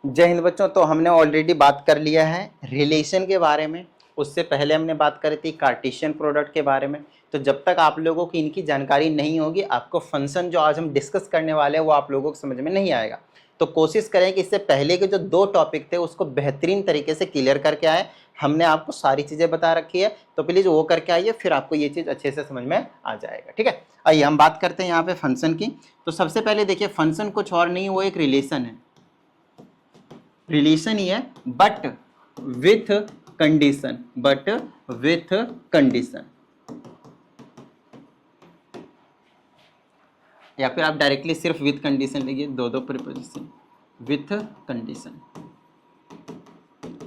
जय हिंद बच्चों। तो हमने ऑलरेडी बात कर लिया है रिलेशन के बारे में। उससे पहले हमने बात करी थी कार्टेशियन प्रोडक्ट के बारे में। तो जब तक आप लोगों की इनकी जानकारी नहीं होगी, आपको फंक्शन जो आज हम डिस्कस करने वाले हैं वो आप लोगों को समझ में नहीं आएगा। तो कोशिश करें कि इससे पहले के जो 2 टॉपिक थे उसको बेहतरीन तरीके से क्लियर करके आए। हमने आपको सारी चीज़ें बता रखी है, तो प्लीज़ वो करके आइए, फिर आपको ये चीज़ अच्छे से समझ में आ जाएगा। ठीक है, आइए हम बात करते हैं यहाँ पे फंक्शन की। तो सबसे पहले देखिए, फंक्शन कुछ और नहीं, वो एक रिलेशन है। रिलेशन ही है but with condition, but with condition, या फिर आप डायरेक्टली सिर्फ विथ कंडीशन लिखिए, दो प्रीपोजिशन विथ कंडीशन।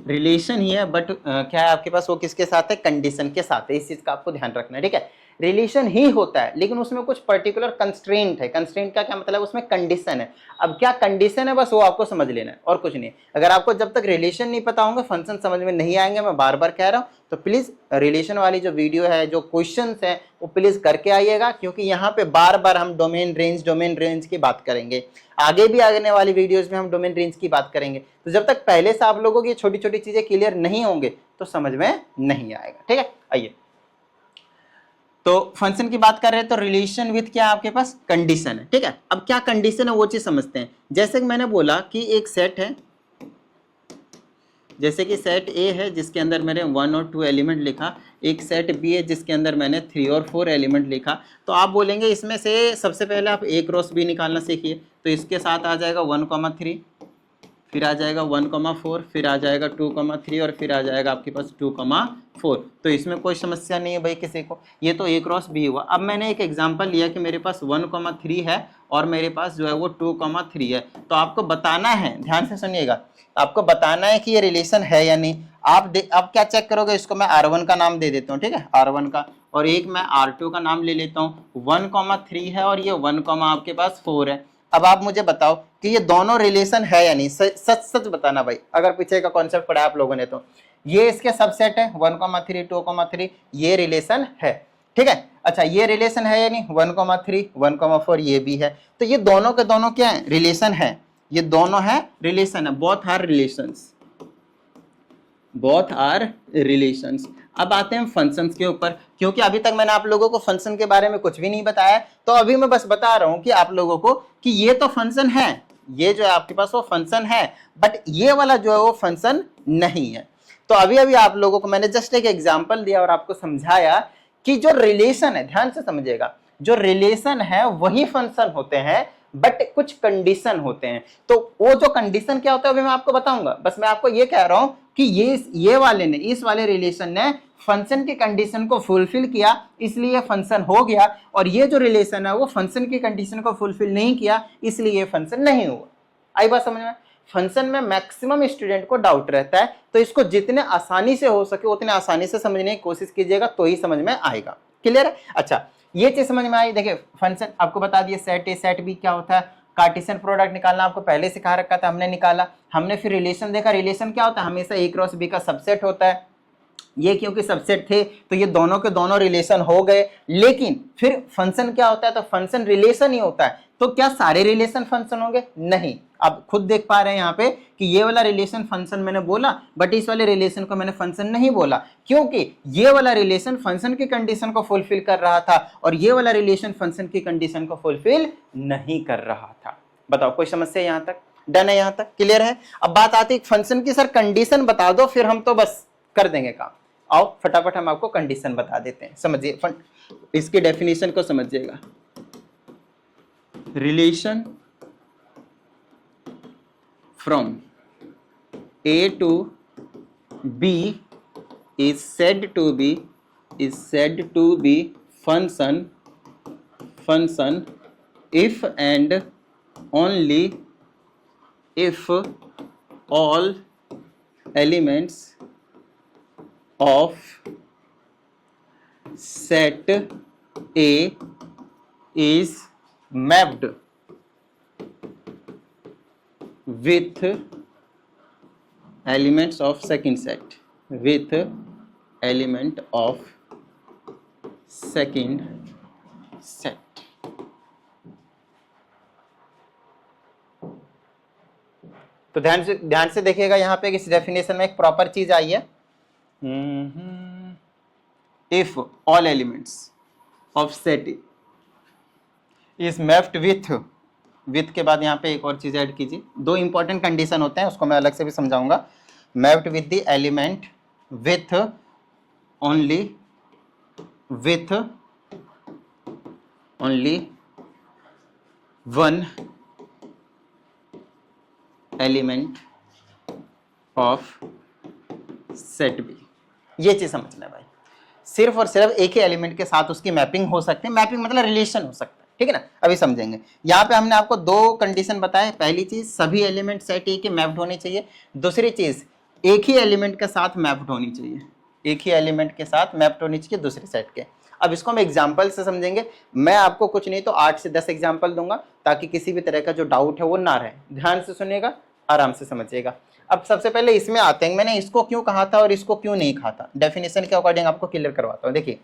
रिलेशन ही है बट क्या है आपके पास, वो किसके साथ है, कंडीशन के साथ है। इस चीज का आपको ध्यान रखना है। ठीक है, रिलेशन ही होता है लेकिन उसमें कुछ पर्टिकुलर कंस्ट्रेंट है। कंस्ट्रेंट का क्या मतलब, उसमें कंडीशन है। अब क्या कंडीशन है, बस वो आपको समझ लेना है और कुछ नहीं। अगर आपको जब तक रिलेशन नहीं पता होंगे, फंक्शन समझ में नहीं आएंगे, मैं बार बार कह रहा हूं, तो प्लीज रिलेशन वाली जो वीडियो है, जो क्वेश्चंस है, वो प्लीज करके आइएगा, क्योंकि यहाँ पे बार बार हम डोमेन रेंज की बात करेंगे। आगे भी आने वाली वीडियोस में हम डोमेन रेंज की बात करेंगे। तो जब तक पहले से आप लोगों की छोटी छोटी चीजें क्लियर नहीं होंगे तो समझ में नहीं आएगा। ठीक है, आइए तो फंक्शन की बात कर रहे हैं। तो रिलेशन विथ क्या आपके पास, कंडीशन है। ठीक है, अब क्या कंडीशन है वो चीज समझते हैं। जैसे कि मैंने बोला कि एक सेट है, जैसे कि सेट ए है जिसके अंदर मैंने 1 और 2 एलिमेंट लिखा, एक सेट बी है जिसके अंदर मैंने 3 और 4 एलिमेंट लिखा। तो आप बोलेंगे इसमें से सबसे पहले आप ए क्रॉस बी निकालना सीखिए। तो इसके साथ आ जाएगा 1,3, फिर आ जाएगा 1,4, फिर आ जाएगा 2,3 और फिर आ जाएगा आपके पास 2,4। तो इसमें कोई समस्या नहीं है भाई किसी को। ये तो ए क्रॉस बी हुआ। अब मैंने एक एग्जांपल लिया कि मेरे पास 1,3 है और मेरे पास जो है वो 2,3 है। तो आपको बताना है, ध्यान से सुनिएगा, आपको बताना है कि ये रिलेशन है या नहीं। आप क्या चेक करोगे, इसको मैं R1 का नाम दे देता हूँ। ठीक है, R1 का, और एक मैं R2 का नाम ले लेता हूँ। 1,3 है और ये 1, आपके पास 4 है। अब आप मुझे बताओ कि ये दोनों रिलेशन है या नहीं। सच सच बताना भाई, अगर पीछे का कॉन्सेप्ट पढ़ा आप लोगों ने तो। ये इसके सबसेट है 1,3 2,3, ये रिलेशन है। ठीक है, अच्छा ये रिलेशन है या नहीं, 1,3 1,4 ये भी है। तो ये दोनों के दोनों क्या है, रिलेशन है। ये दोनों है रिलेशन है, both are relations, both are relations. अब आते हैं फंक्शंस के ऊपर, क्योंकि अभी तक मैंने आप लोगों को फंक्शन के बारे में कुछ भी नहीं बताया। तो अभी मैं बस बता रहा हूं कि आप लोगों को कि ये तो फंक्शन है, ये जो है आपके पास वो फंक्शन है, बट ये वाला जो है वो फंक्शन नहीं है। तो अभी अभी आप लोगों को मैंने जस्ट एक एग्जांपल दिया और आपको समझाया कि जो रिलेशन है, ध्यान से समझिएगा, जो रिलेशन है वही फंक्शन होते हैं, बट कुछ कंडीशन होते हैं। तो वो जो कंडीशन क्या होता है अभी मैं आपको बताऊंगा। बस मैं आपको ये कह रहा हूं कि ये वाले ने, इस वाले रिलेशन ने फंक्शन की कंडीशन को फुलफिल किया, इसलिए फंक्शन हो गया। और ये जो रिलेशन है वो फंक्शन की कंडीशन को फुलफिल नहीं किया, इसलिए फंक्शन नहीं हुआ। आई बात समझ में। फंक्शन में मैक्सिमम स्टूडेंट को डाउट रहता है, तो इसको जितने आसानी से हो सके उतने आसानी से समझने की कोशिश कीजिएगा, तो ही समझ में आएगा। क्लियर है, अच्छा ये चीज समझ में आई। देखिए फंक्शन आपको बता दिए, सेट ए सेट बी क्या होता है, कार्टेशियन प्रोडक्ट निकालना आपको पहले सिखा रखा था, हमने निकाला। हमने फिर रिलेशन देखा, रिलेशन क्या होता है, हमेशा ए क्रॉस बी का सबसेट होता है। ये क्योंकि सबसेट थे तो ये दोनों के दोनों रिलेशन हो गए। लेकिन फिर फंक्शन क्या होता है, तो फंक्शन रिलेशन ही होता है। तो क्या सारे रिलेशन फंक्शन होंगे, नहीं। आप खुद देख पा रहे हैं यहाँ पे कि ये वाला रिलेशन फंक्शन मैंने बोला, बट इस वाले रिलेशन को मैंने फंक्शन नहीं बोला, क्योंकि ये वाला रिलेशन फंक्शन की कंडीशन को फुलफिल कर रहा था और ये वाला रिलेशन फंक्शन की कंडीशन को फुलफिल नहीं कर रहा था। बताओ कोई समस्या यहाँ तक, डन है, यहाँ तक क्लियर है। अब बात आती है फंक्शन की, सर कंडीशन बता दो, फिर हम तो बस कर देंगे काम। आओ फटाफट हम आपको कंडीशन बता देते हैं, समझिए इसकी डेफिनेशन को समझिएगा। Relation from A to B is said to be function if and only if all elements of set A is mapped with elements of second set, with element of second set। तो ध्यान से देखिएगा, यहाँ पे इस definition में एक proper चीज आई है, if all elements of set is mapped with के बाद यहाँ पे एक और चीज ऐड कीजिए, दो इंपॉर्टेंट कंडीशन होते हैं, उसको मैं अलग से भी समझाऊंगा। Mapped with the element with only one element of set B. ये चीज समझना है भाई, सिर्फ और सिर्फ एक ही एलिमेंट के साथ उसकी मैपिंग हो सकती है, मैपिंग मतलब रिलेशन हो सकता है, ठीक है ना, अभी समझेंगे। यहाँ पे हमने आपको दो कंडीशन बताए, पहली चीज सभी एलिमेंट सेट ए के मैप्ड होने चाहिए, दूसरी चीज एक ही एलिमेंट के साथ मैप्ड होनी चाहिए, एक ही एलिमेंट के साथ मैप्ड होनी चाहिए दूसरे सेट के। अब इसको हम एग्जाम्पल से समझेंगे, मैं आपको कुछ नहीं तो 8 से 10 एग्जाम्पल दूंगा ताकि किसी भी तरह का जो डाउट है वो ना रहे। ध्यान से सुनिएगा, आराम से समझिएगा। अब सबसे पहले इसमें आते हैं, मैंने इसको क्यों कहा था और इसको क्यों नहीं कहा था, डेफिनेशन के अकॉर्डिंग आपको क्लियर करवाता हूँ। देखिए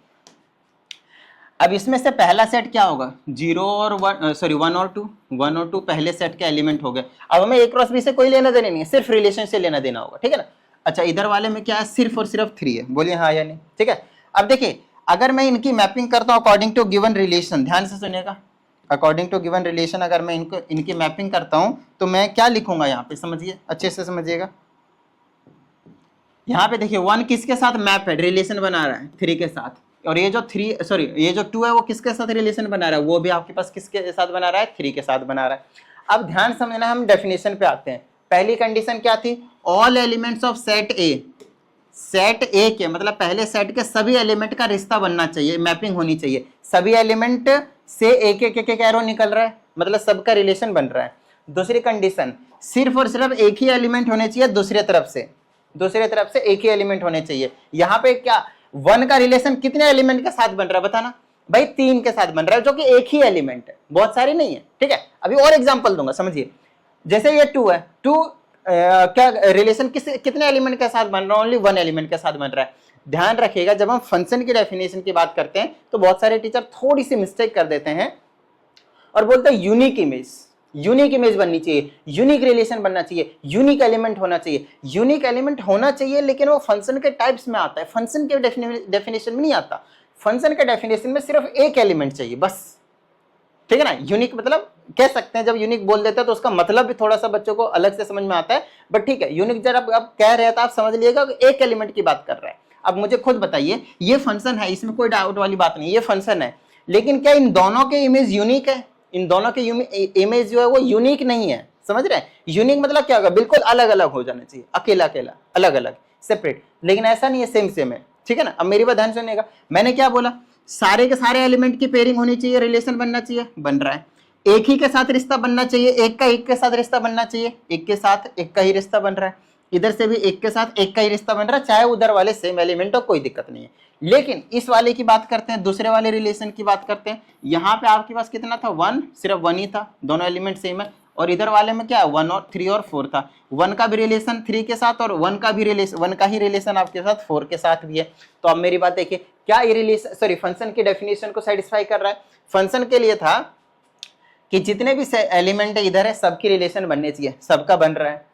अब इसमें से पहला सेट क्या होगा, 0 और 1 और 2 पहले सेट के एलिमेंट हो गए। अब हमें ए क्रॉस बी से कोई लेना देना नहीं है, सिर्फ रिलेशन से लेना देना होगा, ठीक है ना। अच्छा इधर वाले में क्या है, सिर्फ और सिर्फ 3 है, बोलिए हाँ या नहीं, ठीक है। अब देखिए अगर मैं इनकी मैपिंग करता हूँ अकॉर्डिंग टू गिवन रिलेशन, ध्यान से सुनिएगा, अकॉर्डिंग टू गिवन रिलेशन अगर मैं इनकी मैपिंग करता हूँ तो मैं क्या लिखूंगा यहाँ पे, समझिए अच्छे से समझिएगा। यहाँ पे देखिए 1 किसके साथ मैप है, रिलेशन बना रहा है 3 के साथ, और ये जो 2 है वो किसके साथ रिलेशन बना रहा है, वो भी आपके पास किसके साथ बना रहा है, 3 के साथ बना रहा है। अब ध्यान समझना, हम डेफिनेशन पे आते हैं। पहली कंडीशन क्या थी, all elements of set A, set ए के मतलब पहले सेट के सभी एलिमेंट का रिश्ता बनना चाहिए, मैपिंग होनी चाहिए, सभी एलिमेंट से एक एरो निकल रहा है, मतलब सबका रिलेशन बन रहा है। दूसरी कंडीशन, सिर्फ और सिर्फ एक ही एलिमेंट होने चाहिए दूसरी तरफ से एक ही एलिमेंट होने चाहिए। यहाँ पे क्या 1 का रिलेशन कितने एलिमेंट के साथ बन रहा है बताना भाई, 3 के साथ बन रहा है, जो कि एक ही एलिमेंट है, बहुत सारी नहीं है, ठीक है। अभी और एग्जांपल दूंगा, समझिए। जैसे ये 2 है, 2 क्या रिलेशन कितने एलिमेंट के साथ बन रहा है, ओनली 1 एलिमेंट के साथ बन रहा है। ध्यान रखिएगा, जब हम फंक्शन की डेफिनेशन की बात करते हैं तो बहुत सारे टीचर थोड़ी सी मिस्टेक कर देते हैं और बोलते हैं यूनिक इमेज बननी चाहिए, यूनिक रिलेशन बनना चाहिए, यूनिक एलिमेंट होना चाहिए। यूनिक एलिमेंट होना चाहिए लेकिन वो फंक्शन के टाइप्स में आता है, फंक्शन के डेफिनेशन में नहीं आता। फंक्शन के डेफिनेशन में सिर्फ एक एलिमेंट चाहिए बस, ठीक है ना। यूनिक मतलब कह सकते हैं, जब यूनिक बोल देते हैं तो उसका मतलब भी थोड़ा सा बच्चों को अलग से समझ में आता है, बट ठीक है, यूनिक जब आप कह रहे हैं तो आप समझ लीजिएगा एक एलिमेंट की बात कर रहे हैं। अब मुझे खुद बताइए, ये फंक्शन है, इसमें कोई डाउट वाली बात नहीं, ये फंक्शन है, लेकिन क्या इन दोनों के इमेज यूनिक है, इन दोनों के इमेज जो है वो यूनिक नहीं है, समझ रहे हैं। यूनिक मतलब क्या होगा, बिल्कुल अलग अलग हो जाना चाहिए, अकेला अलग अलग सेपरेट, लेकिन ऐसा नहीं है, सेम है, ठीक है ना। अब मेरी बात ध्यान सुनिएगा, मैंने क्या बोला, सारे के सारे एलिमेंट की पेयरिंग होनी चाहिए, रिलेशन बनना चाहिए, बन रहा है। एक ही के साथ रिश्ता बनना चाहिए, एक का एक के साथ रिश्ता बनना चाहिए, एक के साथ एक का ही रिश्ता बन रहा है, इधर से भी एक के साथ एक का ही रिश्ता बन रहा है, चाहे उधर वाले सेम एलिमेंट हो, कोई दिक्कत नहीं है। लेकिन इस वाले की बात करते हैं, दूसरे वाले रिलेशन की बात करते हैं। यहाँ पे आपके पास कितना था, 1, सिर्फ 1 ही था, दोनों एलिमेंट सेम है। और इधर वाले में क्या 1 और 3 और 4 था, 1 का भी रिलेशन 3 के साथ और 1 का ही रिलेशन आपके साथ 4 के साथ भी है। तो अब मेरी बात देखिए, क्या ये रिलेशन फंक्शन की डेफिनेशन को सेटिस्फाई कर रहा है। फंक्शन के लिए था कि जितने भी एलिमेंट है इधर है, सबकी रिलेशन बनने चाहिए, सबका बन रहा है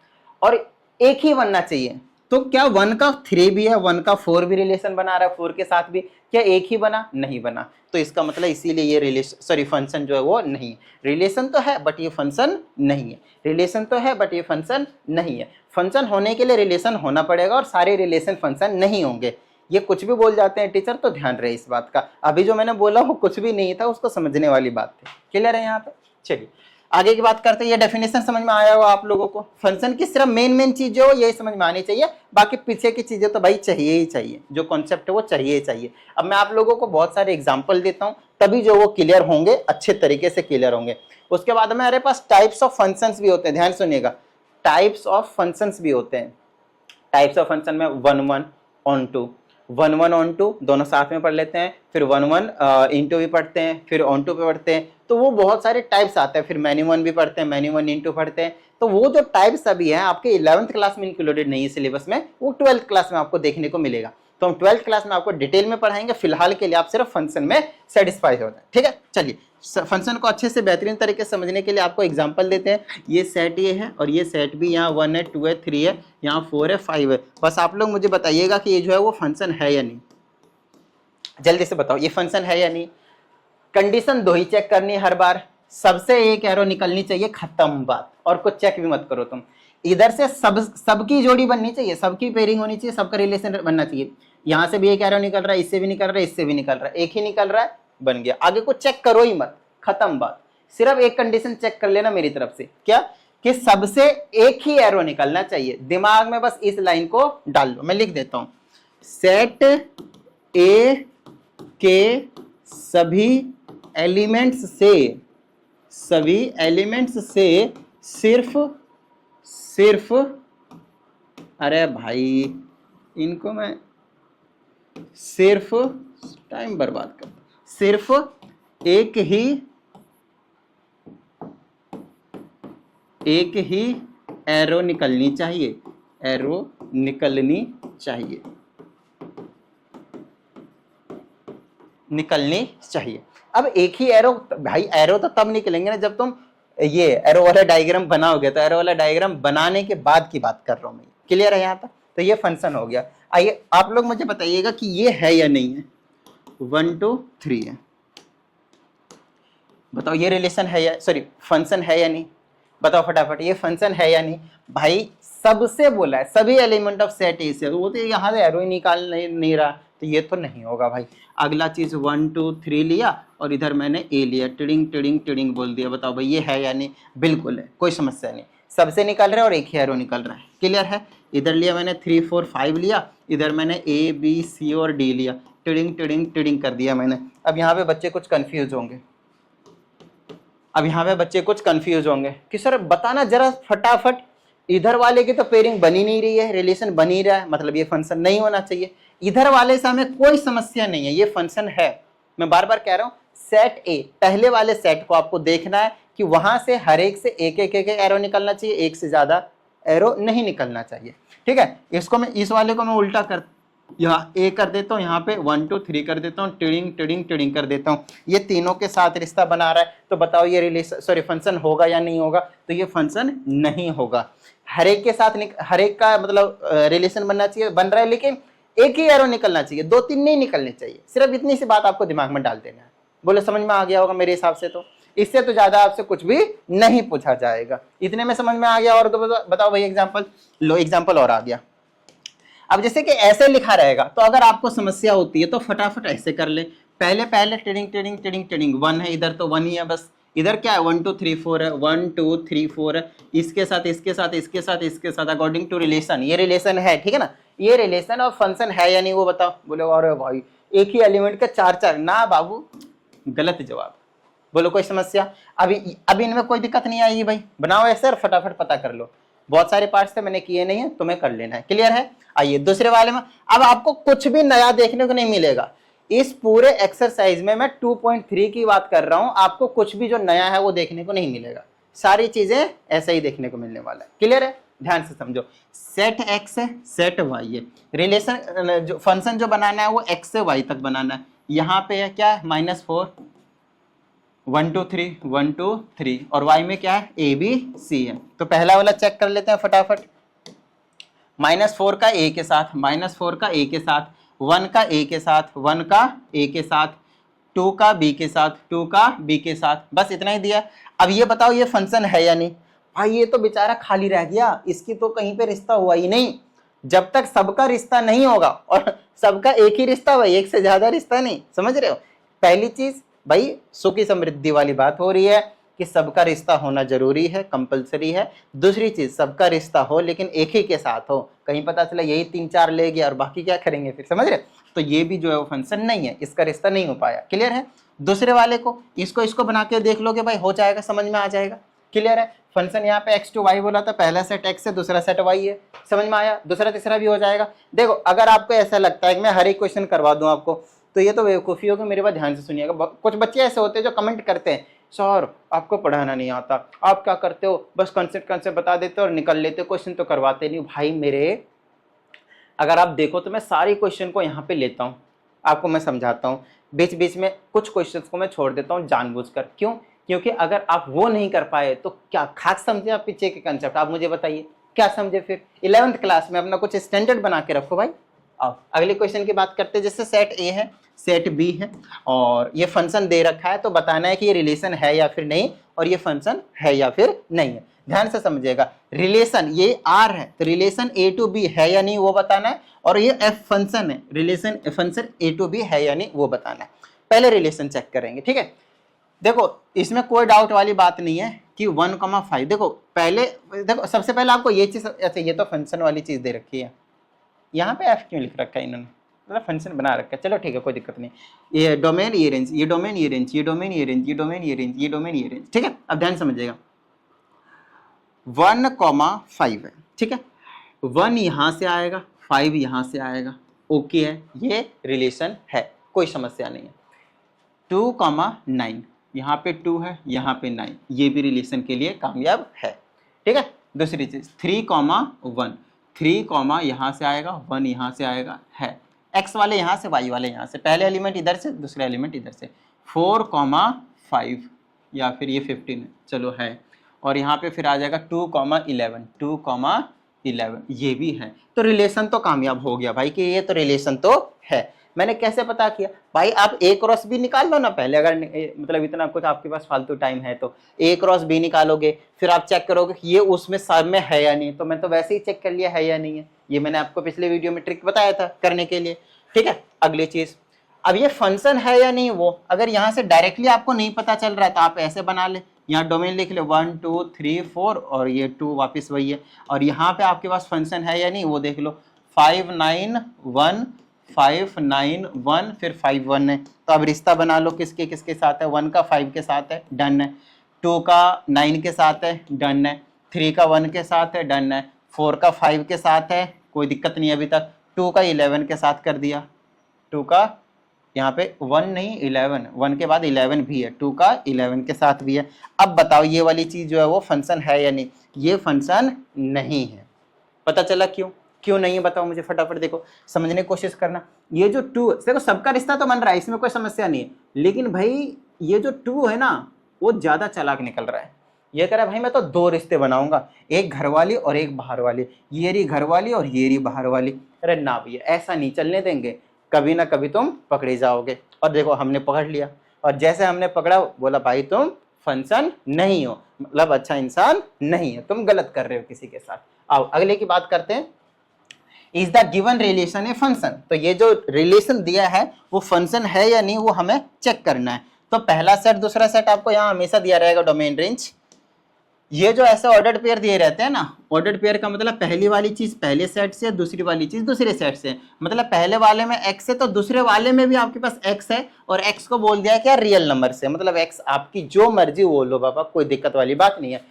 और एक ही बनना चाहिए। तो क्या 1 का 3 भी है, 1 का 4 भी रिलेशन बना रहा है, 4 के साथ भी, क्या एक ही बना, नहीं बना। तो इसका मतलब इसीलिए ये रिलेशन फंक्शन जो है वो नहीं है। रिलेशन तो है बट ये फंक्शन नहीं है, रिलेशन तो है बट ये फंक्शन नहीं है। फंक्शन होने के लिए रिलेशन होना पड़ेगा और सारे रिलेशन फंक्शन नहीं होंगे। ये कुछ भी बोल जाते हैं टीचर, तो ध्यान रहे इस बात का। अभी जो मैंने बोला वो कुछ भी नहीं था, उसको समझने वाली बात थी। क्लियर है यहाँ पे। चलिए आगे की बात करते हैं। ये डेफिनेशन समझ में आया हो आप लोगों को। फंक्शन की सिर्फ मेन चीज जो यही समझ में आनी चाहिए, बाकी पीछे की चीजें तो भाई चाहिए ही चाहिए, जो कॉन्सेप्ट है वो चाहिए ही चाहिए। अब मैं आप लोगों को बहुत सारे एग्जांपल देता हूँ, तभी जो वो क्लियर होंगे, अच्छे तरीके से क्लियर होंगे। उसके बाद में हमारे पास टाइप्स ऑफ फंक्शंस भी होते हैं, ध्यान सुनिएगा, टाइप्स ऑफ फंक्शंस भी होते हैं। टाइप्स ऑफ फंक्शन में 1 1 ऑन 2, 1 1 ऑन 2 दोनों साथ में पढ़ लेते हैं, फिर 1 1 इंटू भी पढ़ते हैं, फिर ऑन 2 पे पढ़ते हैं। तो वो बहुत सारे टाइप्स आते हैं, फिर मैनी 1 भी पढ़ते हैं, मैनी 1 इंटू पढ़ते हैं। तो वो जो टाइप्स अभी हैं आपके 11th क्लास में इंक्लूडेड नहीं है सिलेबस में, वो 12th क्लास में आपको देखने को मिलेगा। तो हम 12th क्लास में आपको डिटेल में पढ़ाएंगे, फिलहाल के लिए आप सिर्फ फंक्शन में सेटिस्फाई हो जाए, ठीक है। चलिए फंक्शन को अच्छे से बेहतरीन तरीके से समझने के लिए आपको एग्जांपल देते हैं। ये सेट ये है और ये सेट भी यहाँ 1 है, 2 है, 3 है, यहाँ 4 है, 5 है। बस आप लोग मुझे बताइएगा कि ये जो है वो फंक्शन है या नहीं, जल्दी से बताओ ये फंक्शन है या नहीं। कंडीशन 2 ही चेक करनी है हर बार, सबसे एक एरो निकलनी चाहिए, खत्म बात, और कुछ चेक भी मत करो तुम। इधर से सबकी जोड़ी बननी चाहिए, सबकी पेयरिंग होनी चाहिए, सबका रिलेशन बनना चाहिए। यहाँ से भी एक एरो निकल रहा है, इससे भी निकल रहा है, इससे भी निकल रहा है, एक ही निकल रहा है, बन गया। आगे कुछ चेक करो ही मत, खत्म बात। सिर्फ एक कंडीशन चेक कर लेना मेरी तरफ से, क्या कि सबसे एक ही एरो निकलना चाहिए। दिमाग में बस इस लाइन को डाल लो, मैं लिख देता हूं, सेट ए के सभी एलिमेंट्स से सिर्फ अरे भाई इनको मैं सिर्फ टाइम बर्बाद कर, सिर्फ एक ही एरो निकलनी चाहिए, निकलनी चाहिए। अब एक ही एरो, भाई एरो तो तब निकलेंगे ना जब तुम ये एरो वाला डायग्राम बनाओगे। तो एरो वाला डायग्राम बनाने के बाद की बात कर रहा हूं मैं, क्लियर है यहाँ तक। तो ये फंक्शन हो गया। आइए आप लोग मुझे बताइएगा कि ये है या नहीं है। 1 2 3 है, बताओ ये रिलेशन है या सॉरी फंक्शन है या नहीं, बताओ फटाफट ये फंक्शन है या नहीं। भाई सबसे बोला है, सभी एलिमेंट ऑफ सेट ए से, वो तो यहाँ से एरो ही निकाल नहीं रहा, तो ये तो नहीं होगा भाई। अगला चीज 1 2 3 लिया और इधर मैंने ए लिया, टिडिंग टिडिंग टिडिंग बोल दिया। बताओ भाई ये है या नहीं, बिल्कुल है, कोई समस्या नहीं, सबसे निकल रहा है और एक ही एरो निकल रहा है, क्लियर है। इधर लिया मैंने 3 4 5 लिया, इधर मैंने ए बी सी और डी लिया, टिडिंग टिडिंग टिडिंग कर दिया मैंने। अब यहाँ पे बच्चे कुछ कंफ्यूज होंगे, कि सर बताना जरा फटाफट, इधर वाले की तो पेयरिंग बनी नहीं रही है, रिलेशन बन ही रहा है, मतलब ये फंक्शन नहीं होना चाहिए। इधर वाले से हमें कोई समस्या नहीं है, ये फंक्शन है। मैं बार बार कह रहा हूं, सेट ए पहले वाले सेट को आपको देखना है कि वहां से हर एक से एक एक एरो निकलना चाहिए, एक से ज्यादा एरो नहीं निकलना चाहिए, ठीक है। इसको मैं इस वाले को मैं उल्टा कर, यहाँ ए कर देता हूँ, यहाँ पे 1 2 3 कर देता हूँ, टिडिंग टिडिंग टिडिंग कर देता हूँ। ये तीनों के साथ रिश्ता बना रहा है, तो बताओ ये रिलेशन सॉरी फंक्शन होगा या नहीं होगा। तो ये फंक्शन नहीं होगा। हर एक के साथ हर एक का मतलब रिलेशन बनना चाहिए, बन रहा है, लेकिन एक ही एरो निकलना चाहिए, 2 3 नहीं निकलने चाहिए। सिर्फ इतनी सी बात आपको दिमाग में डाल देना है। बोले समझ में आ गया होगा मेरे हिसाब से, तो इससे तो ज्यादा आपसे कुछ भी नहीं पूछा जाएगा, इतने में समझ में आ गया। और तो बताओ भाई एग्जाम्पल लो, एग्जाम्पल और आ गया। अब जैसे कि ऐसे लिखा रहेगा, तो अगर आपको समस्या होती है तो फटाफट ऐसे कर ले, पहले टिडिंग टिडिंग टिडिंग टिडिंग 1 है, इधर तो 1 ही है बस। इधर क्या है 1 2 3 4 है, 1 2 3 4 है, इसके साथ इसके साथ इसके साथ इसके साथ अकॉर्डिंग टू रिलेशन, ये रिलेशन है, ठीक है ना। ये रिलेशन और फंक्शन है या नहीं वो बताओ। बोले अरे भाई एक ही एलिमेंट के 4 4, ना बाबू गलत जवाब। बोलो कोई समस्या। अभी इनमें कोई दिक्कत नहीं आएगी भाई, बनाओ ऐसे और फटाफट पता कर लो। बहुत सारे पार्ट्स थे मैंने किए नहीं है, तुम्हें कर लेना है, क्लियर है। आइए दूसरे वाले में, अब आपको कुछ भी नया देखने को नहीं मिलेगा इस पूरे एक्सरसाइज में। मैं 2.3 की बात कर रहा हूं, आपको कुछ भी जो नया है वो देखने को नहीं मिलेगा, सारी चीजें ऐसे ही देखने को मिलने वाला है, क्लियर है। ध्यान से समझो, सेट एक्स है, सेट वाई है, रिलेशन जो फंक्शन जो बनाना है वो एक्स से वाई तक बनाना है। यहाँ पे है क्या है -4 1 2 3 1 2 3, और y में क्या है ए बी सी है। तो पहला वाला चेक कर लेते हैं फटाफट। -4 का a के साथ, -4 का a के साथ, 1 का a के साथ, 1 का a के साथ, 2 का b के साथ, 2 का b के साथ, बस इतना ही दिया। अब ये बताओ ये फंक्शन है या नहीं। भाई ये तो बेचारा खाली रह गया, इसकी तो कहीं पे रिश्ता हुआ ही नहीं। जब तक सबका रिश्ता नहीं होगा, और सबका एक ही रिश्ता भाई, एक से ज्यादा रिश्ता नहीं, समझ रहे हो। पहली चीज भाई सुखी समृद्धि वाली बात हो रही है कि सबका रिश्ता होना जरूरी है, कंपलसरी है। दूसरी चीज सबका रिश्ता हो लेकिन एक ही के साथ हो, कहीं पता चला यही 3 4 ले गया और बाकी क्या करेंगे फिर, समझ रहे। तो ये भी जो है वो फंक्शन नहीं है, इसका रिश्ता नहीं हो पाया, क्लियर है। दूसरे वाले को इसको बना के देख लोगे भाई, हो जाएगा, समझ में आ जाएगा, क्लियर है। फंक्शन यहाँ पे x to y बोला था, पहला सेट x है, दूसरा सेट y है, समझ में आया। दूसरा तीसरा भी हो जाएगा। देखो अगर आपको ऐसा लगता है कि मैं हर एक क्वेश्चन करवा दूं आपको, तो ये तो बेवकूफ़ी होगी। मेरे बात ध्यान से सुनिएगा। कुछ बच्चे ऐसे होते हैं जो कमेंट करते हैं, सर आपको पढ़ाना नहीं आता, आप क्या करते हो, बस कंसेप्ट बता देते हो और निकल लेते हो, क्वेश्चन तो करवाते नहीं। भाई मेरे अगर आप देखो तो मैं सारे क्वेश्चन को यहाँ पे लेता हूँ, आपको मैं समझाता हूँ, बीच बीच में कुछ क्वेश्चंस को मैं छोड़ देता हूँ जानबूझकर। क्यों? क्योंकि अगर आप वो नहीं कर पाए तो क्या खास समझे आप पीछे के कंसेप्ट, आप मुझे बताइए क्या समझे फिर। 11th क्लास में अपना कुछ स्टैंडर्ड बना के रखो भाई। आओ अगले क्वेश्चन की बात करते हैं। जैसे सेट ए है, सेट बी है, और ये फंक्शन दे रखा है, तो बताना है कि ये रिलेशन है या फिर नहीं, और ये फंक्शन है या फिर नहीं है। ध्यान से समझिएगा, रिलेशन ये आर है तो रिलेशन ए टू बी है या नहीं वो बताना है, और ये एफ फंक्शन है, relation function A to B है या नहीं वो बताना है। पहले रिलेशन चेक करेंगे, ठीक है। देखो इसमें कोई डाउट वाली बात नहीं है कि 1,5। देखो पहले, देखो सबसे पहले आपको ये चीज, अच्छा ये तो फंक्शन वाली चीज दे रखी है, यहाँ पे एफ क्यों लिख रखा है इन्होंने, मतलब फंक्शन बना रखा है। चलो ठीक है कोई दिक्कत नहीं। ये डोमेन ये रेंज, ये डोमेन ये रेंज, ये डोमेन ये रेंज, ये डोमेन ये रेंज, ये डोमेन ये रेंज, ठीक है। अब ध्यान समझिएगा 1,5 है, ठीक है। 1 यहाँ से आएगा, 5 यहाँ से आएगा, ओके है, ये रिलेशन है, कोई समस्या नहीं है। 2,9 यहाँ पे 2 है, यहाँ पे 9, ये भी रिलेशन के लिए कामयाब है, ठीक है। दूसरी चीज 3,1, 3, यहाँ से आएगा, 1 यहाँ से आएगा, है। x वाले यहाँ से, y वाले यहाँ से, पहले एलिमेंट इधर से, दूसरे एलिमेंट इधर से। 4,5 या फिर ये 15 है, चलो है। और यहाँ पे फिर आ जाएगा 2,11, 2,11 ये भी है। तो रिलेशन तो कामयाब हो गया भाई कि ये तो रिलेशन तो है। मैंने कैसे पता किया भाई, आप ए क्रॉस बी निकाल लो ना पहले, अगर मतलब इतना कुछ आपके पास फालतू टाइम है तो ए क्रॉस बी निकालोगे, फिर आप चेक करोगे कि ये उसमें सब में है या नहीं। तो मैं तो वैसे ही चेक कर लिया है या नहीं है, ये मैंने आपको पिछले वीडियो में ट्रिक बताया था करने के लिए, ठीक है। अगली चीज, अब ये फंक्शन है या नहीं वो, अगर यहाँ से डायरेक्टली आपको नहीं पता चल रहा है तो आप ऐसे बना ले, यहाँ डोमेन लिख ले 1 2 3 4 और ये 2 वापस वही है। और यहाँ पे आपके पास फंक्शन है या नहीं वो देख लो, 5 9 1 5 9 1 फिर 5 1 है। तो अब रिश्ता बना लो किसके किसके साथ है, 1 का 5 के साथ है, डन है। 2 का 9 के साथ है, डन है। 3 का 1 के साथ है, डन है। 4 का 5 के साथ है, कोई दिक्कत नहीं अभी तक। 2 का 11 के साथ कर दिया, 2 का यहाँ पे 1 नहीं 11, 1 के बाद 11 भी है, 2 का 11 के साथ भी है। अब बताओ ये वाली चीज जो है वो फंक्शन है या नहीं, ये फंक्शन नहीं है। पता चला क्यों, क्यों नहीं है बताओ मुझे फटाफट, देखो समझने की कोशिश करना। ये जो 2, देखो सबका रिश्ता तो बन रहा है, इसमें कोई समस्या नहीं है, लेकिन भाई ये जो 2 है ना वो ज्यादा चालाक निकल रहा है। ये कह रहा है भाई मैं तो 2 रिश्ते बनाऊंगा, एक घर वाली और एक बाहर वाली, ये रही घर वाली और ये रही बाहर वाली। अरे ना भैया ऐसा नहीं चलने देंगे, कभी ना कभी तुम पकड़े जाओगे। और देखो हमने पकड़ लिया, और जैसे हमने पकड़ा बोला भाई तुम फंक्शन नहीं हो, मतलब अच्छा इंसान नहीं है, तुम गलत कर रहे हो किसी के साथ। आओ अगले की बात करते हैं। Is the given relation a function, तो ये जो रिलेशन दिया है वो फंक्शन है या नहीं वो हमें चेक करना है। तो पहला सेट दूसरा सेट आपको यहाँ हमेशा दिया रहेगा डोमेन रेंज। ये जो ऐसे ऑर्डर्ड पेयर दिए रहते हैं ना, ऑर्डर्ड पेयर का मतलब पहली वाली चीज पहले सेट से, दूसरी वाली चीज दूसरे सेट से। मतलब पहले वाले में x है तो दूसरे वाले में भी आपके पास x है, और x को बोल दिया क्या रियल नंबर से, मतलब x आपकी जो मर्जी बोल लो बाबा, कोई दिक्कत वाली बात नहीं है।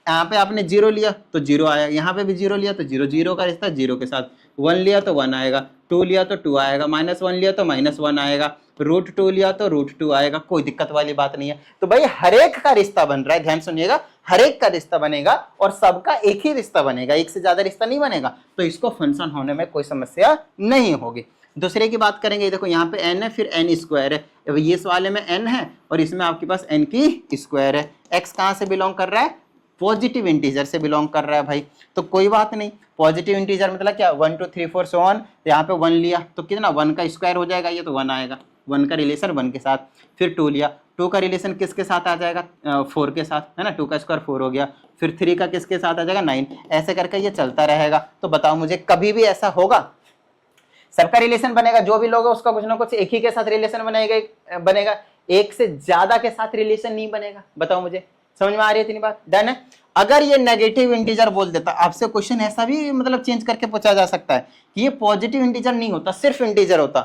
यहाँ पे आपने 0 लिया तो 0 आया, यहाँ पे भी 0 लिया तो 0, 0 का रिश्ता 0 के साथ। 1 लिया तो 1 आएगा, 2 लिया तो 2 आएगा, -1 लिया तो -1 आएगा, √2 लिया तो √2 आएगा, कोई दिक्कत वाली बात नहीं है। तो भाई हर एक का रिश्ता बन रहा है, ध्यान सुनिएगा, हर एक का रिश्ता बनेगा और सबका एक ही रिश्ता बनेगा, एक से ज्यादा रिश्ता नहीं बनेगा, तो इसको फंक्शन होने में कोई समस्या नहीं होगी। दूसरे की बात करेंगे, देखो यहाँ पे n है फिर n स्क्वायर है, ये इस वाले में n है और इसमें आपके पास n की स्क्वायर है। x कहाँ से बिलोंग कर रहा है, पॉजिटिव इंटीजर से बिलोंग कर रहा है भाई, तो कोई बात नहीं। पॉजिटिव इंटीजर मतलब क्या, 1 2 3 4 so on, यहाँ पे 1 लिया तो कितना 1 का स्क्वायर हो जाएगा, ये तो 1 आएगा, 1 का रिलेशन 1 के साथ। फिर 2 लिया, 2 का रिलेशन किसके साथ आ जाएगा, 4 के साथ, है ना, 2 का स्क्वायर 4 हो गया। फिर 3 का किसके साथ आ जाएगा, 9, ऐसे करके ये चलता रहेगा। तो बताओ मुझे कभी भी ऐसा होगा, सबका रिलेशन बनेगा, जो भी लोग है उसका कुछ ना कुछ एक ही के साथ रिलेशन बनेगा, एक से ज्यादा के साथ रिलेशन नहीं बनेगा। बताओ मुझे समझ में आ रही है इतनी बात, डन है। अगर ये नेगेटिव इंटीजर बोल देता, आपसे क्वेश्चन ऐसा भी मतलब चेंज करके पूछा जा सकता है कि ये पॉजिटिव इंटीजर नहीं होता, सिर्फ इंटीजर होता,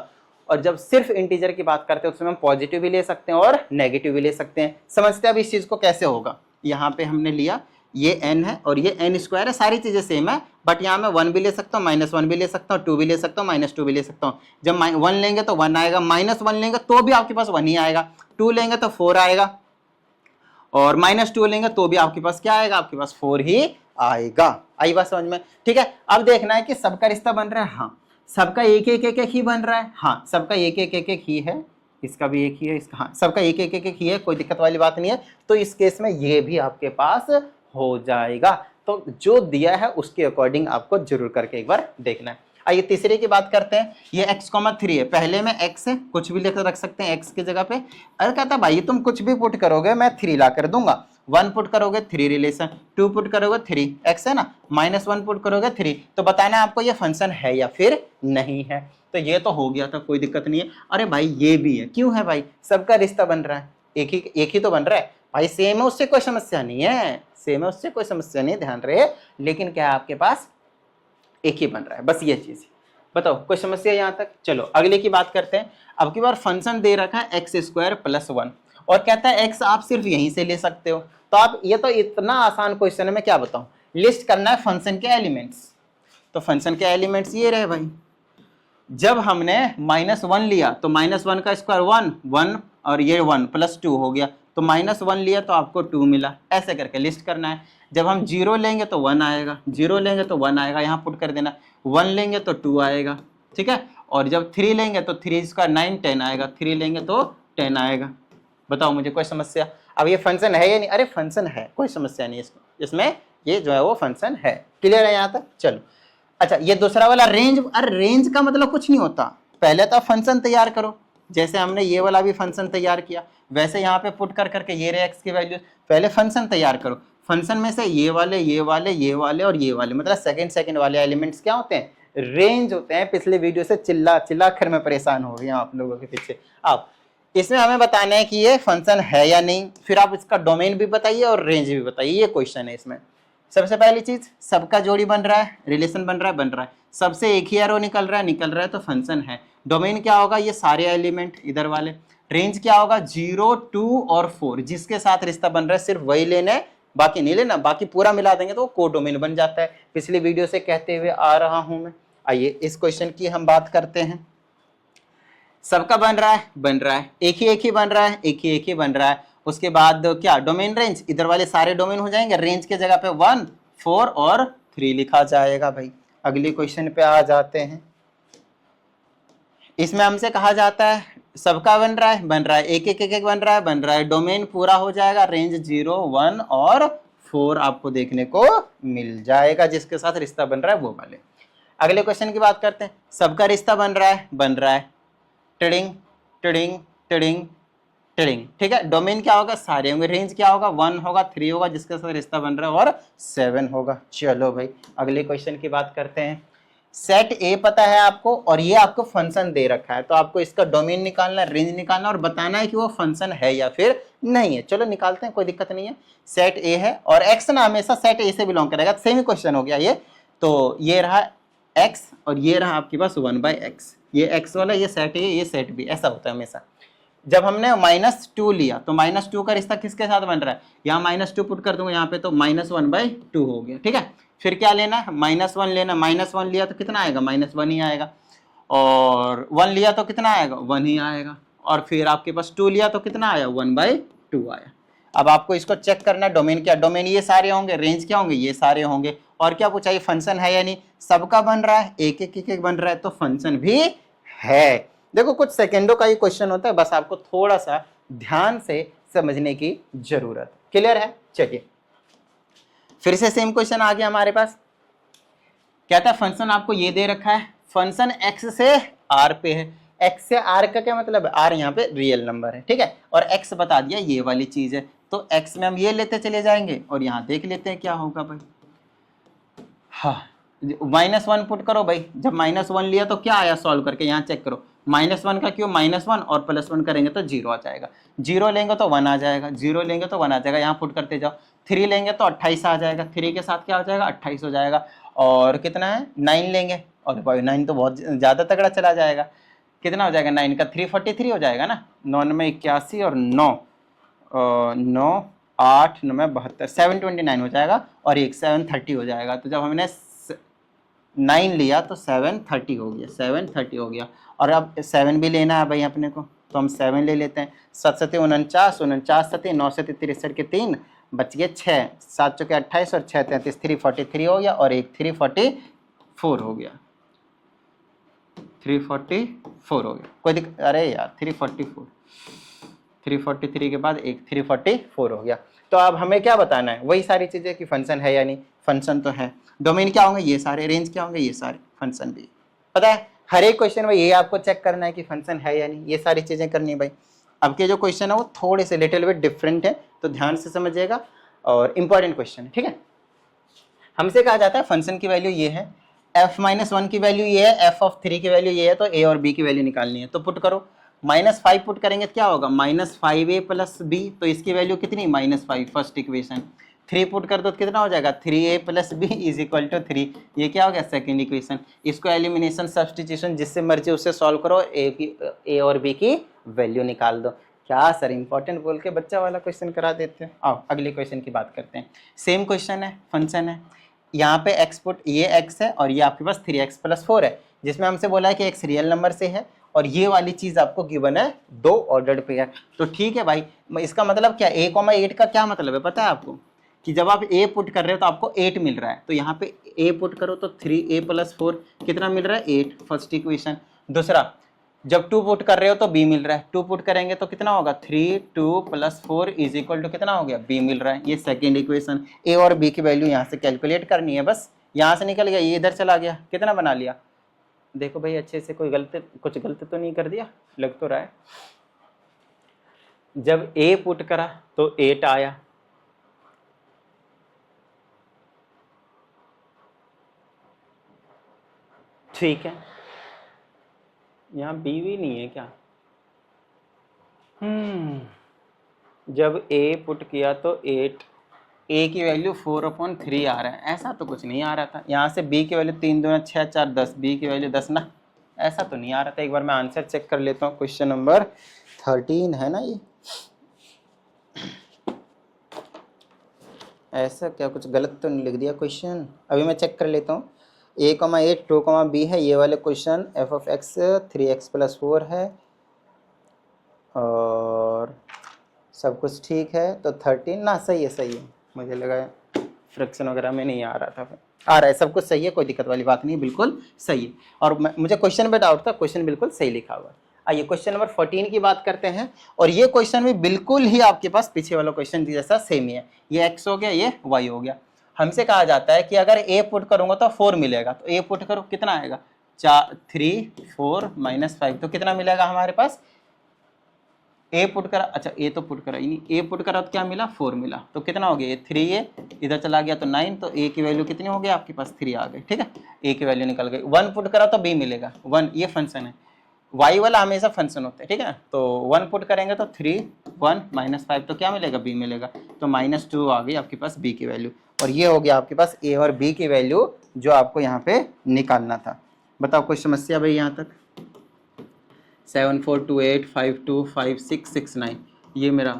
और जब सिर्फ इंटीजर की बात करते हैं उसमें हम पॉजिटिव भी ले सकते हैं और नेगेटिव भी ले सकते हैं। समझते हैं अब इस चीज को कैसे होगा। यहाँ पे हमने लिया ये n है और ये n स्क्वायर है, सारी चीजें सेम है, बट यहाँ मैं 1 भी ले सकता हूँ, -1 भी ले सकता हूँ, 2 भी ले सकता हूँ, -2 भी ले सकता हूँ। जब 1 लेंगे तो 1 आएगा, -1 लेंगे तो भी आपके पास 1 ही आएगा, 2 लेंगे तो 4 आएगा, और -2 लेंगे तो भी आपके पास क्या आएगा, आपके पास 4 ही आएगा। आई बात समझ में, ठीक है। अब देखना है कि सबका रिश्ता बन रहा है, हाँ, सबका एक एक एक एक ही बन रहा है, हाँ सबका एक एक एक एक ही है, इसका भी एक ही है, इसका, हाँ सबका एक एक एक एक ही है, कोई दिक्कत वाली बात नहीं है। तो इस केस में ये भी आपके पास हो जाएगा। तो जो दिया है उसके अकॉर्डिंग आपको जरूर करके एक बार देखना है। आइए तीसरे की बात करते हैं। ये x,3 है, पहले में x है, कुछ भी लेकर रख सकते हैं x की जगह पे। अरे कहता भाई तुम कुछ भी पुट करोगे मैं 3 ला कर दूंगा, 1 पुट करोगे 3 रिलेशन, 2 पुट करोगे 3, x है ना, -1 पुट करोगे 3। तो बताना है आपको ये फंक्शन है या फिर नहीं है। तो ये तो हो गया था, कोई दिक्कत नहीं है। अरे भाई ये भी है, क्यों है भाई, सबका रिश्ता बन रहा है, एक ही तो बन रहा है भाई, सेम है उससे कोई समस्या नहीं है, सेम है उससे कोई समस्या नहीं, ध्यान रहे। लेकिन क्या है आपके पास एक ही बन रहा है, बस ये चीज। बताओ कोई समस्या यहाँ तक। चलो अगले की बात करते हैं। अब की बार फंक्शन दे रखा है x² + 1 और कहता है x आप सिर्फ यहीं से ले सकते हो। तो आप ये तो इतना आसान क्वेश्चन है, मैं क्या बताऊं, लिस्ट करना है फंक्शन के एलिमेंट्स। तो फंक्शन के एलिमेंट्स ये रहे भाई, जब हमने -1 लिया तो -1 का स्क्वायर 1 1 और ये 1 +2 हो गया, तो -1 लिया तो आपको 2 मिला, ऐसे करके लिस्ट करना है। जब हम 0 लेंगे तो 1 आएगा, 0 लेंगे तो 1 आएगा, यहाँ पुट कर देना, 1 लेंगे तो 2 आएगा, ठीक है। और जब 3 लेंगे तो 3 स्क्वायर 9 10 आएगा, 3 लेंगे तो 10 आएगा। बताओ मुझे कोई समस्या। अब ये फंक्शन है या नहीं, अरे फंक्शन है, कोई समस्या नहीं इसमें, ये जो है वो फंक्शन है। क्लियर है यहाँ तक। चलो अच्छा, ये दूसरा वाला रेंज, अरे रेंज का मतलब कुछ नहीं होता, पहले तो फंक्शन तैयार करो, जैसे हमने ये वाला भी फंक्शन तैयार किया वैसे यहाँ पे पुट कर करके ये रहे x की वैल्यू, पहले फंक्शन तैयार करो। फंक्शन में से ये वाले ये वाले ये वाले और ये वाले, मतलब सेकंड वाले एलिमेंट्स क्या होते हैं, रेंज होते हैं। पिछले वीडियो से चिल्ला चिल्ला कर मैं परेशान हो गया आप लोगों के पीछे। अब इसमें हमें बताना है कि ये फंक्शन है या नहीं, फिर आप इसका डोमेन भी बताइए और रेंज भी बताइए, ये क्वेश्चन है इसमें। सबसे पहली चीज, सबका जोड़ी बन रहा है, रिलेशन बन रहा है, सबसे एक ही एरो निकल रहा है तो फंक्शन है। डोमेन क्या होगा, ये सारे एलिमेंट इधर वाले। रेंज क्या होगा, 0 2 और 4, जिसके साथ रिश्ता बन रहा है सिर्फ वही लेना है, बाकी नहीं लेना, बाकी पूरा मिला देंगे तो वो कोडोमेन बन जाता है। पिछली वीडियो से कहते हुए आ रहा हूं मैं। आइए इस क्वेश्चन की हम बात करते हैं। सबका बन रहा है, एक ही बन रहा है, एक ही बन रहा है। उसके बाद क्या, डोमेन रेंज, इधर वाले सारे डोमेन हो जाएंगे, रेंज के जगह पे 1 4 और 3 लिखा जाएगा भाई। अगले क्वेश्चन पे आ जाते हैं। इसमें हमसे कहा जाता है सबका बन रहा है, एक एक बन रहा है, डोमेन पूरा हो जाएगा, रेंज 0 1 और 4 आपको देखने को मिल जाएगा, जिसके साथ रिश्ता बन रहा है वो वाले। अगले क्वेश्चन की बात करते हैं। सबका रिश्ता बन रहा है, टिडिंग टिडिंग टिडिंग टिडिंग, ठीक है। डोमेन क्या होगा, सारे होंगे। रेंज क्या होगा, 1 होगा, 3 होगा, जिसके साथ रिश्ता बन रहा है, और 7 होगा। चलो भाई अगले क्वेश्चन की बात करते हैं। सेट ए पता है आपको और ये आपको फंक्शन दे रखा है, तो आपको इसका डोमेन निकालना है, रेंज निकालना और बताना है कि वो फंक्शन है या फिर नहीं है। चलो निकालते हैं, कोई दिक्कत नहीं है। सेट ए है और एक्स ना हमेशा सेट ए से बिलोंग करेगा, सेम ही क्वेश्चन हो गया ये। तो ये रहा एक्स और ये रहा आपके पास 1/x, ये एक्स वाला, ये सेट ए ये सेट बी, ऐसा होता है हमेशा। जब हमने -2 लिया तो -2 का रिश्ता किसके साथ बन रहा है, यहाँ -2 पुट कर दूंगा यहाँ पे, तो -1/2 हो गया, ठीक है। फिर क्या लेना है, -1 लेना, -1 लिया तो कितना आएगा, -1 ही आएगा, और 1 लिया तो कितना आएगा, 1 ही आएगा, और फिर आपके पास 2 लिया तो कितना आया, 1/2 आया। अब आपको इसको चेक करना है, डोमेन क्या, डोमेन ये सारे होंगे, रेंज क्या होंगे, ये सारे होंगे, और क्या पूछा, ये फंक्शन है या नहीं। सबका बन रहा है, एक एक बन रहा है, तो फंक्शन भी है। देखो कुछ सेकंडों का ही क्वेश्चन होता है, बस आपको थोड़ा सा ध्यान से समझने की जरूरत। क्लियर है। चलिए फिर से सेम क्वेश्चन आ गया हमारे पास। कहता है फंक्शन आपको ये दे रखा है, फंक्शन x से r पे है। x से r का क्या मतलब है, r यहाँ पे रियल नंबर है, ठीक है, और x बता दिया ये वाली चीज है, तो x में हम ये लेते चले जाएंगे और यहाँ देख लेते हैं क्या होगा भाई। हाँ -1 पुट करो भाई, जब -1 लिया तो क्या आया, सॉल्व करके यहाँ चेक करो, -1 का क्यों, -1 और +1 करेंगे तो 0 आ जाएगा, 0 लेंगे तो 1 आ जाएगा, 0 लेंगे तो 1 आ जाएगा, यहाँ पुट करते जाओ। 3 लेंगे तो 28 आ जाएगा, 3 के साथ क्या हो जाएगा, 28 हो जाएगा। और कितना है, 9 लेंगे, और भाई 9 तो बहुत ज़्यादा तगड़ा चला जाएगा, कितना हो जाएगा, 9 का 343 हो जाएगा ना, 9 में 81 और 9 9 8 9 में 72, 729 हो जाएगा, और एक 730 हो जाएगा। तो जब हमने 9 लिया तो 730 हो गया, 730 हो गया, और अब 7 भी लेना है भाई अपने को, तो हम 7 ले लेते हैं। 7 7 49, 49 7 9 7 63 के 3 बच गए 6, 7 चौके 28 और 6 33, 343 हो गया, और एक 344 हो गया। 344 हो गया, कोई दिक्कत, अरे यार 344, 343 के बाद एक 344 हो गया। तो अब हमें क्या बताना है, वही सारी चीज़ें कि फंक्शन है या नहीं, फंक्शन तो है। डोमेन क्या होंगे, ये सारे, रेंज क्या होंगे, ये सारे, फंक्शन भी पता है। हर एक क्वेश्चन में ये आपको चेक करना है कि फंक्शन है या नहीं, ये सारी चीज़ें करनी है भाई। अब के जो क्वेश्चन है वो थोड़े से लिटिल बिट डिफरेंट है, तो ध्यान से समझिएगा और इंपॉर्टेंट क्वेश्चन है, ठीक है। हमसे कहा जाता है फंक्शन की वैल्यू ये है, f-1 की वैल्यू ये है, f(3) की वैल्यू ये है, तो a और b की वैल्यू निकालनी है। तो पुट करो, -5 पुट करेंगे तो क्या होगा, -5a + b, तो इसकी वैल्यू कितनी, -5, फर्स्ट इक्वेशन। 3 पुट कर दो तो कितना हो जाएगा, 3a + b = 3, ये क्या हो गया, सेकेंड इक्वेशन। इसको एलिमिनेशन सब्सटीट्यूशन जिससे मर्जी उससे सॉल्व करो, a और b की वैल्यू निकाल दो। क्या सर इंपॉर्टेंट बोल के बच्चा वाला क्वेश्चन करा देते हैं। आओ अगले क्वेश्चन की बात करते हैं। सेम क्वेश्चन है, फंक्शन है, यहाँ पे x पुट, ये x है और ये आपके पास 3x + 4 है, जिसमें हमसे बोला है कि x रियल नंबर से है और ये वाली चीज आपको गिवन है 2 ऑर्डर्ड पेयर। तो ठीक है भाई, इसका मतलब क्या, a,8 का क्या मतलब है पता है आपको, कि जब आप a पुट कर रहे हो तो आपको 8 मिल रहा है, तो यहाँ पे a पुट करो तो 3a + 4 कितना मिल रहा है, 8, फर्स्ट इक्वेशन। दूसरा, जब 2 पुट कर रहे हो तो b मिल रहा है, 2 पुट करेंगे तो कितना होगा, 3, 2 + 4 = कितना हो गया, b मिल रहा है, ये सेकेंड इक्वेशन। a और b की वैल्यू यहाँ से कैलकुलेट करनी है, बस यहाँ से निकल गया, ये इधर चला गया, कितना बना लिया, देखो भाई अच्छे से, कुछ गलत तो नहीं कर दिया, लग तो रहा है। जब a पुट करा तो 8 आया, ठीक है, यहाँ b भी नहीं है क्या, जब a पुट किया तो 8, a की वैल्यू 4/3 आ रहा है, ऐसा तो कुछ नहीं आ रहा था। यहाँ से b की वैल्यू 3 दूना 6, 4 10, b की वैल्यू 10 ना, ऐसा तो नहीं आ रहा था। एक बार मैं आंसर चेक कर लेता हूँ, क्वेश्चन नंबर 13 है ना ये, ऐसा क्या कुछ गलत तो नहीं लिख दिया क्वेश्चन, अभी मैं चेक कर लेता हूँ। a,8 2,b है ये वाले क्वेश्चन, f(x) 3x + 4 है और सब कुछ ठीक है, तो 13 ना, सही है, मुझे लगा फ्रैक्शन वगैरह में नहीं आ रहा था, आ रहा है, सब कुछ सही है, कोई दिक्कत वाली बात नहीं, बिल्कुल सही है। और मुझे क्वेश्चन में डाउट था, क्वेश्चन बिल्कुल सही लिखा हुआ है। आइए क्वेश्चन नंबर 14 की बात करते हैं, और ये क्वेश्चन भी बिल्कुल ही आपके पास पीछे वाला क्वेश्चन जैसा सेम ही है, ये x हो गया, ये y हो गया। हमसे कहा जाता है कि अगर a पुट करूंगा तो 4 मिलेगा, तो a पुट करो कितना आएगा, 3, 4 - 5, तो कितना मिलेगा हमारे पास, a पुट करा, अच्छा a तो पुट करा ही नहीं, a पुट करा तो क्या मिला, 4 मिला, तो कितना हो गया, ये 3a इधर चला गया तो 9, तो a की वैल्यू कितनी हो गई आपके पास, 3 आ गई, ठीक है, a की वैल्यू निकल गई। 1 पुट करा तो b मिलेगा 1, ये फंक्शन है, y वाला हमेशा फंक्शन होता है, ठीक है, तो 1 पुट करेंगे तो 3, 1 - 5, तो क्या मिलेगा, b मिलेगा, तो -2 आ गई आपके पास b की वैल्यू, और ये हो गया आपके पास a और b की वैल्यू जो आपको यहाँ पे निकालना था। बताओ कोई समस्या भाई यहाँ तक। 7428525669 ये मेरा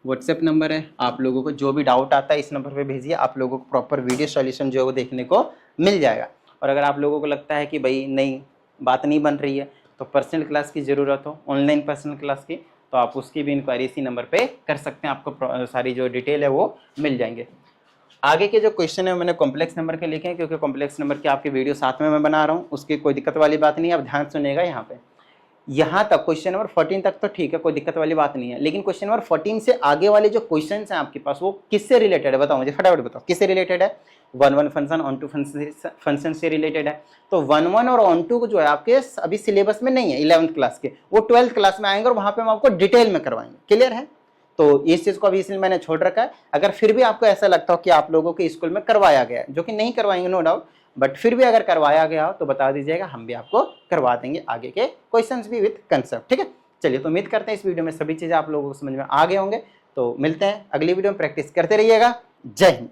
व्हाट्सएप नंबर है, आप लोगों को जो भी डाउट आता है इस नंबर पे भेजिए, आप लोगों को प्रॉपर वीडियो सॉल्यूशन जो है वो देखने को मिल जाएगा। और अगर आप लोगों को लगता है कि भाई नहीं, बात नहीं बन रही है, तो पर्सनल क्लास की ज़रूरत हो, ऑनलाइन पर्सनल क्लास की, तो आप उसकी भी इंक्वायरी इसी नंबर पर कर सकते हैं, आपको सारी जो डिटेल है वो मिल जाएंगे। आगे के जो क्वेश्चन है मैंने कॉम्प्लेक्स नंबर के लिखे हैं, क्योंकि कॉम्प्लेक्स नंबर के आपके वीडियो साथ में मैं बना रहा हूँ, उसकी कोई दिक्कत वाली बात नहीं है। आप ध्यान सुनिएगा, यहाँ तक क्वेश्चन नंबर 14 तक तो ठीक है, कोई दिक्कत वाली बात नहीं है, लेकिन क्वेश्चन नंबर 14 से आगे वाले जो क्वेश्चंस हैं आपके पास वो किससे रिलेटेड है, बताओ मुझे फटाफट बताओ, किससे रिलेटेड है। 1 फंक्शन, ऑन टू फंक्शन से रिलेटेड है, तो 1 और ऑन टू जो है आपके अभी सिलेबस में नहीं है 11th क्लास के, वो 12th क्लास में आएंगे और वहां पे हम आपको डिटेल में करवाएंगे, क्लियर है। तो इस चीज को अभी इसलिए मैंने छोड़ रखा है। अगर फिर भी आपको ऐसा लगता हो कि आप लोगों के स्कूल में करवाया गया है, जो कि नहीं करवाएंगे नो डाउट, बट फिर भी अगर करवाया गया हो तो बता दीजिएगा, हम भी आपको करवा देंगे आगे के क्वेश्चंस भी विद कंसेप्ट, ठीक है। चलिए, तो उम्मीद करते हैं इस वीडियो में सभी चीजें आप लोगों को समझ में आ गए होंगे। तो मिलते हैं अगली वीडियो में, प्रैक्टिस करते रहिएगा। जय हिंद।